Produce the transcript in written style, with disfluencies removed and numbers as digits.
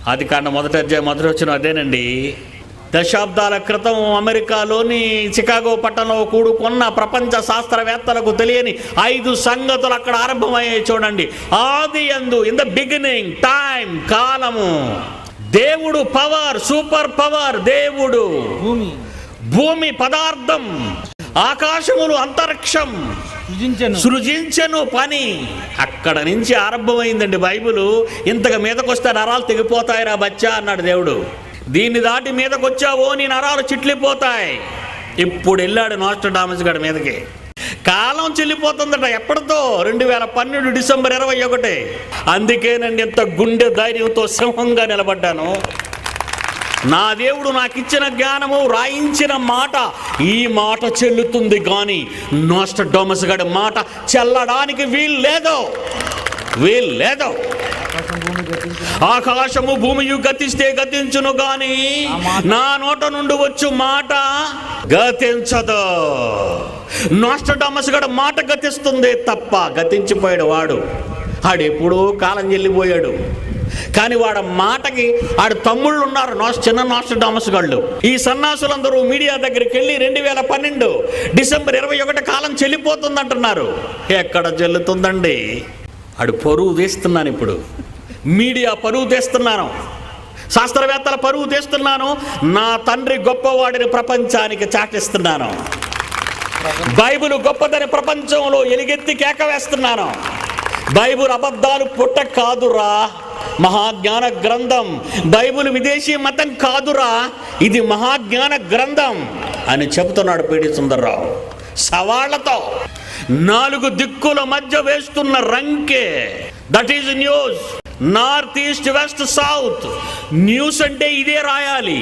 ఆదికాండం మొదటి వచనం అదేనండి. దశాబ్దాల క్రితం అమెరికాలోని చికాగో పట్టణంలో కూడుకున్న ప్రపంచ శాస్త్రవేత్తలకు తెలియని 5 సంగతులు అక్కడ ఆరంభమయ్యాయి చూడండి. ఆది యందు, ఇన్ ద బిగినింగ్, టైం, కాలము, దేవుడు, పవర్, సూపర్ పవర్, దేవుడు, భూమి, పదార్థం, ఆకాశములు, అంతరిక్షం, సృజించను పని. అక్కడ నుంచి ఆరంభమైందండి బైబిల్. ఇంతగా మీదకొస్తే నరాలు తెగిపోతాయిరా బచ్చా అన్నాడు దేవుడు. దీన్ని దాటి మీదకి వచ్చావో నీ నరాలు చిట్లిపోతాయి. ఇప్పుడు వెళ్ళాడు నోస్ట్రడామస్ గారి మీదకి. కాలం చెల్లిపోతుందట. ఎప్పటితో? 2012 డిసెంబర్ 21. అందుకేనండి ఎంత గుండె ధైర్యంతో సింహంగా నిలబడ్డాను. నా దేవుడు నాకు ఇచ్చిన జ్ఞానము, రాయించిన మాట, ఈ మాట చెల్లుతుంది కానీ నోస్ట్రడామస్ గారి మాట చెల్లడానికి వీల్లేదు. ఆకాశము భూమియు గతిస్తే గతించును గాని నా నోట నుండి వచ్చు మాట గతించదు. నోస్ట్రడామస్ గారి మాట గతిస్తుంది తప్ప గతించిపోయాడు వాడు. ఆడెప్పుడూ కాలం చెల్లిపోయాడు. కానీ వాడు మాటకి ఆడు తమ్ముళ్ళు ఉన్నారు, చిన్న నోస్ట్రడామస్ గాళ్ళు. ఈ సన్నాసులందరూ మీడియా దగ్గరికి వెళ్ళి 2012 డిసెంబర్ 21 కాలం చెల్లిపోతుంది అంటున్నారు. ఎక్కడ చెల్లుతుందండి? ఆడు పరువు తీస్తున్నాను. ఇప్పుడు మీడియా పరువు తీస్తున్నాను, శాస్త్రవేత్తల పరువు తీస్తున్నాను, నా తండ్రి గొప్పవాడిని ప్రపంచానికి చాటిస్తున్నాను. బైబిల్ గొప్పదని ప్రపంచంలో ఎలుగెత్తి కేక వేస్తున్నాను. బైబిల్ అబద్ధాలు పుట్ట కాదురా, మహాజ్ఞాన గ్రంథం. బైబిల్ విదేశీ మతం కాదురా, ఇది మహాజ్ఞాన గ్రంథం అని చెబుతున్నాడు పిడి సుందర్రావు సవాళ్లతో. 4 దిక్కుల మధ్య వేస్తున్న రంకే. That is news. North, east, west, south. News అంటే ఇదే రాయాలి.